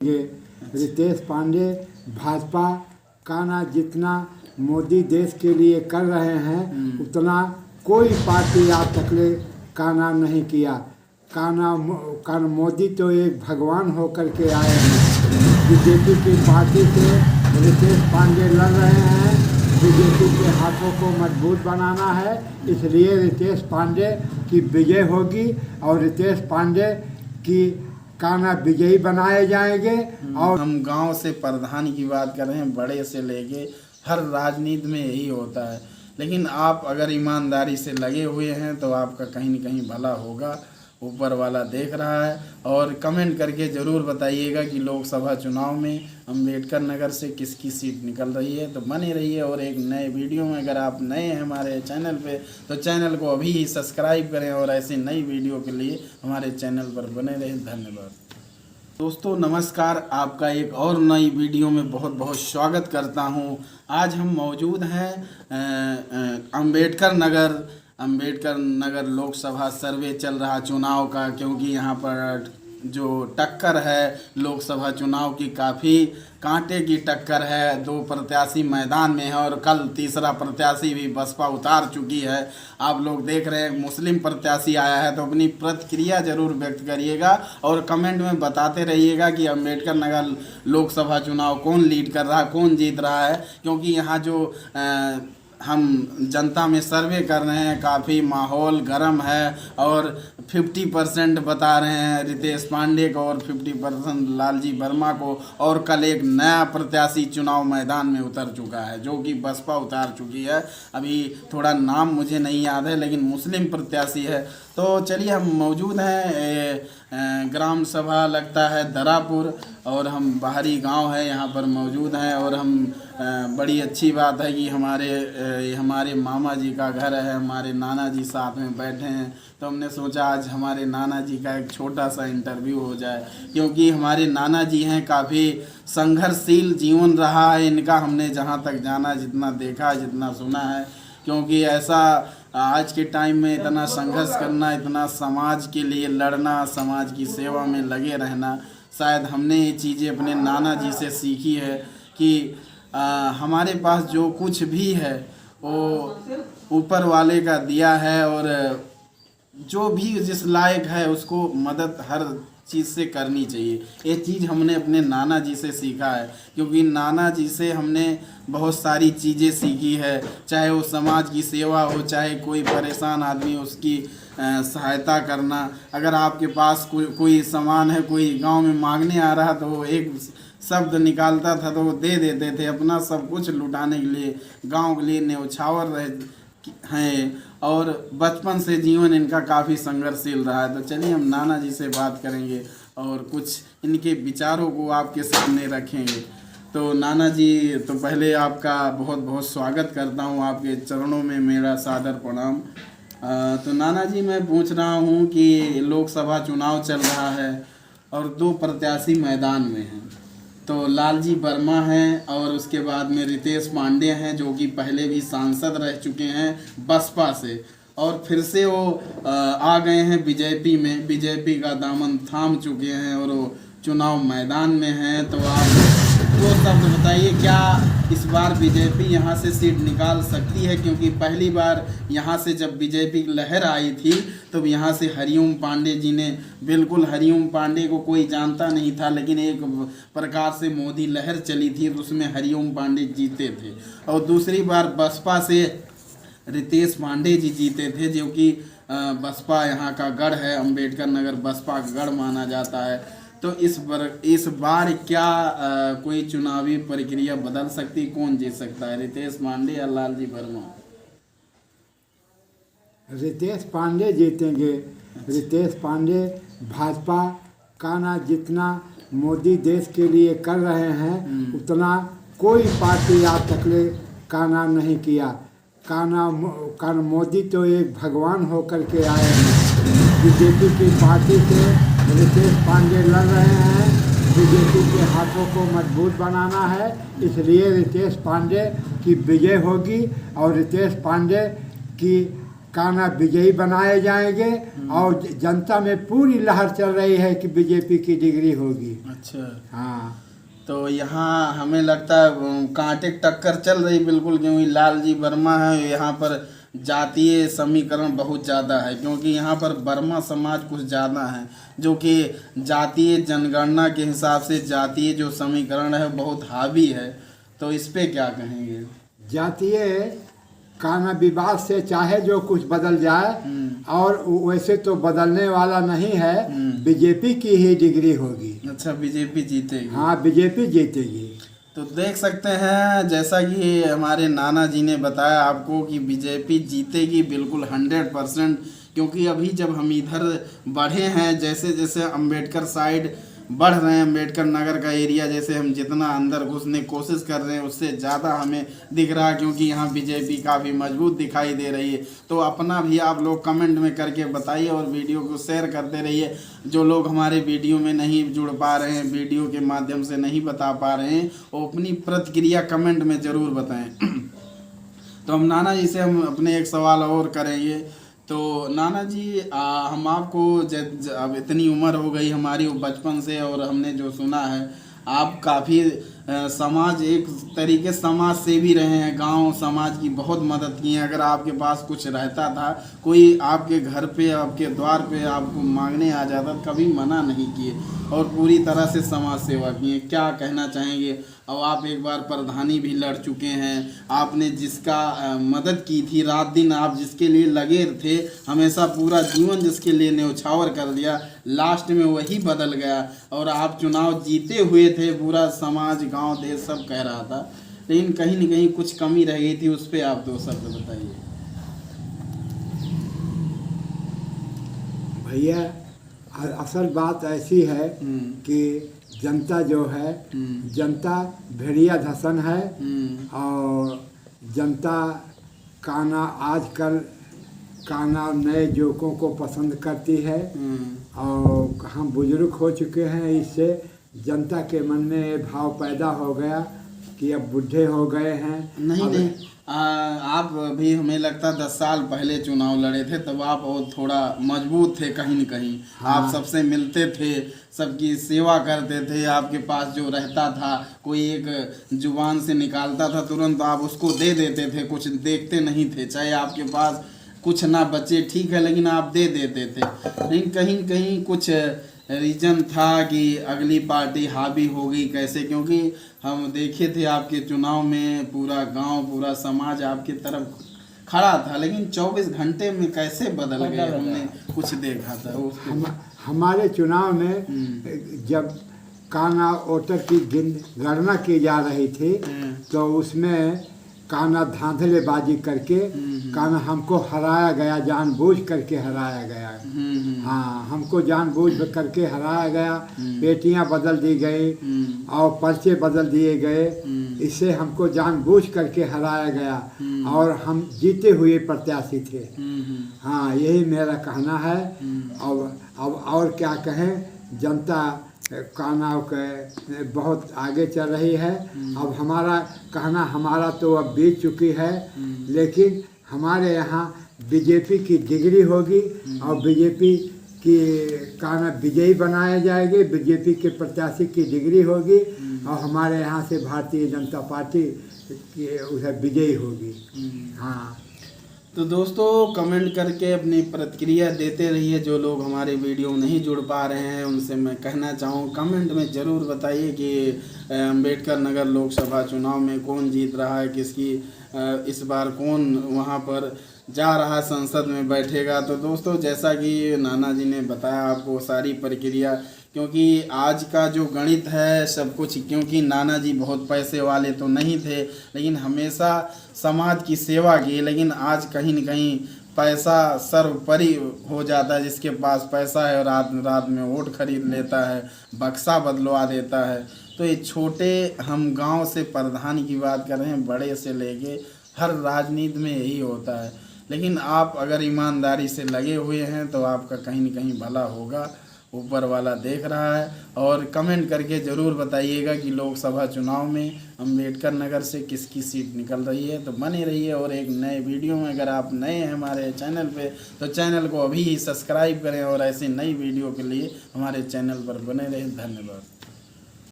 ये रितेश पांडे भाजपा का ना जितना मोदी देश के लिए कर रहे हैं उतना कोई पार्टी आज तक ले का नाम नहीं किया। का मोदी तो एक भगवान होकर के आए हैं। बीजेपी की पार्टी से रितेश पांडे लड़ रहे हैं। बीजेपी के हाथों को मजबूत बनाना है, इसलिए रितेश पांडे की विजय होगी और रितेश पांडे की काना विजयी बनाए जाएंगे। और हम गांव से प्रधान की बात कर रहे हैं, बड़े से लेके हर राजनीति में यही होता है। लेकिन आप अगर ईमानदारी से लगे हुए हैं तो आपका कहीं न कहीं भला होगा, ऊपर वाला देख रहा है। और कमेंट करके ज़रूर बताइएगा कि लोकसभा चुनाव में अम्बेडकर नगर से किसकी सीट निकल रही है। तो बने रहिए और एक नए वीडियो में, अगर आप नए हैं हमारे चैनल पे तो चैनल को अभी ही सब्सक्राइब करें और ऐसे नई वीडियो के लिए हमारे चैनल पर बने रहें। धन्यवाद दोस्तों, नमस्कार। आपका एक और नई वीडियो में बहुत बहुत स्वागत करता हूं। आज हम मौजूद हैं अम्बेडकर नगर लोकसभा सर्वे चल रहा चुनाव का, क्योंकि यहाँ पर जो टक्कर है लोकसभा चुनाव की काफ़ी कांटे की टक्कर है। दो प्रत्याशी मैदान में है और कल तीसरा प्रत्याशी भी बसपा उतार चुकी है। आप लोग देख रहे हैं मुस्लिम प्रत्याशी आया है, तो अपनी प्रतिक्रिया जरूर व्यक्त करिएगा और कमेंट में बताते रहिएगा कि अम्बेडकर नगर लोकसभा चुनाव कौन लीड कर रहा है, कौन जीत रहा है। क्योंकि यहाँ जो हम जनता में सर्वे कर रहे हैं, काफ़ी माहौल गर्म है और 50% बता रहे हैं रितेश पांडे को और 50% लालजी वर्मा को। और कल एक नया प्रत्याशी चुनाव मैदान में उतर चुका है जो कि बसपा उतार चुकी है। अभी थोड़ा नाम मुझे नहीं याद है, लेकिन मुस्लिम प्रत्याशी है। तो चलिए, हम मौजूद हैं ग्राम सभा लगता है दरापुर, और हम बाहरी गांव है यहाँ पर मौजूद हैं। और हम बड़ी अच्छी बात है कि हमारे मामा जी का घर है, हमारे नाना जी साथ में बैठे हैं। तो हमने सोचा आज हमारे नाना जी का एक छोटा सा इंटरव्यू हो जाए, क्योंकि हमारे नाना जी हैं, काफ़ी संघर्षशील जीवन रहा है इनका। हमने जहाँ तक जाना, जितना देखा, जितना सुना है, क्योंकि ऐसा आज के टाइम में इतना संघर्ष करना, इतना समाज के लिए लड़ना, समाज की सेवा में लगे रहना, शायद हमने ये चीज़ें अपने नाना जी से सीखी है कि हमारे पास जो कुछ भी है वो ऊपर वाले का दिया है, और जो भी जिस लायक है उसको मदद हर चीज़ से करनी चाहिए। ये चीज़ हमने अपने नाना जी से सीखा है, क्योंकि नाना जी से हमने बहुत सारी चीज़ें सीखी है। चाहे वो समाज की सेवा हो, चाहे कोई परेशान आदमी उसकी सहायता करना। अगर आपके पास कोई सामान है, कोई गांव में मांगने आ रहा, तो वो एक शब्द निकालता था तो वो दे देते थे। अपना सब कुछ लुटाने के लिए, गांव के लिए न्यौछावर रहे हैं, और बचपन से जीवन इनका काफ़ी संघर्षशील रहा है। तो चलिए, हम नाना जी से बात करेंगे और कुछ इनके विचारों को आपके सामने रखेंगे। तो नाना जी, तो पहले आपका बहुत बहुत स्वागत करता हूं, आपके चरणों में मेरा सादर प्रणाम। तो नाना जी, मैं पूछ रहा हूं कि लोकसभा चुनाव चल रहा है और दो प्रत्याशी मैदान में हैं। तो लालजी वर्मा हैं और उसके बाद में रितेश पांडे हैं, जो कि पहले भी सांसद रह चुके हैं बसपा से, और फिर से वो आ गए हैं बीजेपी में, बीजेपी का दामन थाम चुके हैं और वो चुनाव मैदान में हैं। तो आप दो शब्द बताइए, क्या इस बार बीजेपी यहाँ से सीट निकाल सकती है? क्योंकि पहली बार यहाँ से जब बीजेपी की लहर आई थी तो यहाँ से हरिओम पांडे जी ने, बिल्कुल हरिओम पांडे को कोई जानता नहीं था, लेकिन एक प्रकार से मोदी लहर चली थी तो उसमें हरिओम पांडे जीते थे। और दूसरी बार बसपा से रितेश पांडे जी जीते थे, जो कि बसपा यहाँ का गढ़ है, अम्बेडकर नगर बसपा का गढ़ माना जाता है। तो इस बार क्या कोई चुनावी प्रक्रिया बदल सकती, कौन जीत सकता है, रितेश पांडे या लालजी वर्मा? रितेश पांडे जीतेंगे। रितेश पांडे भाजपा का ना जितना मोदी देश के लिए कर रहे हैं उतना कोई पार्टी आज तक ले का नाम नहीं किया। का मोदी तो एक भगवान होकर के आए हैं। बीजेपी की पार्टी से रितेश पांडे लड़ रहे हैं। बीजेपी के हाथों को मजबूत बनाना है, इसलिए रितेश पांडे की विजय होगी और रितेश पांडे की कान्हा विजयी बनाए जाएंगे और जनता में पूरी लहर चल रही है कि बीजेपी की डिग्री होगी। अच्छा, हाँ, तो यहाँ हमें लगता है कांटे की टक्कर चल रही बिल्कुल, क्योंकि लालजी वर्मा है यहाँ पर जातीय समीकरण बहुत ज़्यादा है, क्योंकि यहाँ पर वर्मा समाज कुछ ज़्यादा है, जो कि जातीय जनगणना के हिसाब से जातीय जो समीकरण है बहुत हावी है। तो इस पे क्या कहेंगे? जातीय कान्हा विवाद से चाहे जो कुछ बदल जाए, और वैसे तो बदलने वाला नहीं है, बीजेपी की ही डिग्री होगी। अच्छा, बीजेपी जीतेगी? हाँ, बीजेपी जीतेगी। तो देख सकते हैं जैसा कि हमारे नाना जी ने बताया आपको कि बीजेपी जीतेगी बिल्कुल 100%, क्योंकि अभी जब हम इधर बढ़े हैं, जैसे जैसे अंबेडकर साइड बढ़ रहे हैं, अंबेडकर नगर का एरिया, जैसे हम जितना अंदर घुसने की कोशिश कर रहे हैं उससे ज़्यादा हमें दिख रहा है, क्योंकि यहाँ बीजेपी काफ़ी मजबूत दिखाई दे रही है। तो अपना भी आप लोग कमेंट में करके बताइए और वीडियो को शेयर करते रहिए। जो लोग हमारे वीडियो में नहीं जुड़ पा रहे हैं, वीडियो के माध्यम से नहीं बता पा रहे हैं, वो अपनी प्रतिक्रिया कमेंट में ज़रूर बताएँ। तो हम नाना जी से हम अपने एक सवाल और करेंगे। तो नाना जी, हम आपको अब इतनी उम्र हो गई हमारी बचपन से, और हमने जो सुना है आप काफ़ी समाज, एक तरीके समाज सेवी रहे हैं, गांव समाज की बहुत मदद की है। अगर आपके पास कुछ रहता था, कोई आपके घर पे, आपके द्वार पे आपको मांगने आ जाता, कभी मना नहीं किए और पूरी तरह से समाज सेवा की है। क्या कहना चाहेंगे? और आप एक बार प्रधानी भी लड़ चुके हैं, आपने जिसका मदद की थी, रात दिन आप जिसके लिए लगे थे, हमेशा पूरा जीवन जिसके लिए न्यौछावर कर दिया, लास्ट में वही बदल गया और आप चुनाव जीते हुए थे। पूरा समाज, गांव, देश सब कह रहा था, लेकिन कहीं न कहीं कुछ कमी रह गई थी, उस पर आप 2 शब्द बताइए। भैया, असल बात ऐसी है कि जनता जो है, जनता भेड़िया धसन है, और जनता कान्हा आजकल कान्हा नए युवकों को पसंद करती है, और हम बुजुर्ग हो चुके हैं, इससे जनता के मन में ये भाव पैदा हो गया कि अब बूढ़े हो गए हैं। नहीं, आप भी हमें लगता 10 साल पहले चुनाव लड़े थे, तब आप और थोड़ा मजबूत थे कहीं न कहीं। हाँ। आप सबसे मिलते थे, सबकी सेवा करते थे, आपके पास जो रहता था, कोई एक जुबान से निकालता था तुरंत आप उसको दे देते थे, कुछ देखते नहीं थे, चाहे आपके पास कुछ ना बचे, ठीक है, लेकिन आप दे देते थे। लेकिन कहीं न कहीं कुछ रीजन था कि अगली पार्टी हावी हो गई, कैसे? क्योंकि हम देखे थे आपके चुनाव में पूरा गांव, पूरा समाज आपकी तरफ खड़ा था, लेकिन 24 घंटे में कैसे बदल गए, हमने कुछ देखा था। हमारे चुनाव में जब कान्हा वोटर की गणना की जा रही थी, तो उसमें कान्हा धांधलेबाजी करके कान्हा हमको हराया गया, जानबूझ करके हराया गया। हाँ, हमको जानबूझ करके हराया गया, पेटियां बदल दी गई और पर्चे बदल दिए गए, इससे हमको जानबूझ करके हराया गया, और हम जीते हुए प्रत्याशी थे। हाँ, यही मेरा कहना है। अब और क्या कहें, जनता कान्हा के बहुत आगे चल रही है। अब हमारा कहना, हमारा तो अब बीत चुकी है, लेकिन हमारे यहाँ बीजेपी की डिग्री होगी और बीजेपी की कान्हा विजयी बनाए जाएंगे, बीजेपी के प्रत्याशी की डिग्री होगी और हमारे यहाँ से भारतीय जनता पार्टी की उधर विजयी होगी। हाँ, तो दोस्तों कमेंट करके अपनी प्रतिक्रिया देते रहिए। जो लोग हमारे वीडियो नहीं जुड़ पा रहे हैं उनसे मैं कहना चाहूँ, कमेंट में ज़रूर बताइए कि अंबेडकर नगर लोकसभा चुनाव में कौन जीत रहा है, किसकी इस बार कौन वहाँ पर जा रहा है, संसद में बैठेगा। तो दोस्तों जैसा कि नाना जी ने बताया आपको सारी प्रक्रिया, क्योंकि आज का जो गणित है सब कुछ, क्योंकि नाना जी बहुत पैसे वाले तो नहीं थे, लेकिन हमेशा समाज की सेवा की, लेकिन आज कहीं न कहीं पैसा सर्वोपरि हो जाता है। जिसके पास पैसा है रात रात में वोट खरीद लेता है, बक्सा बदलवा देता है। तो ये छोटे, हम गांव से प्रधान की बात कर रहे हैं, बड़े से लेके हर राजनीति में यही होता है। लेकिन आप अगर ईमानदारी से लगे हुए हैं तो आपका कहीं न कहीं भला होगा ऊपर वाला देख रहा है। और कमेंट करके ज़रूर बताइएगा कि लोकसभा चुनाव में अम्बेडकर नगर से किसकी सीट निकल रही है। तो बने रहिए और एक नए वीडियो में, अगर आप नए हैं हमारे चैनल पे तो चैनल को अभी ही सब्सक्राइब करें और ऐसी नई वीडियो के लिए हमारे चैनल पर बने रहें। धन्यवाद।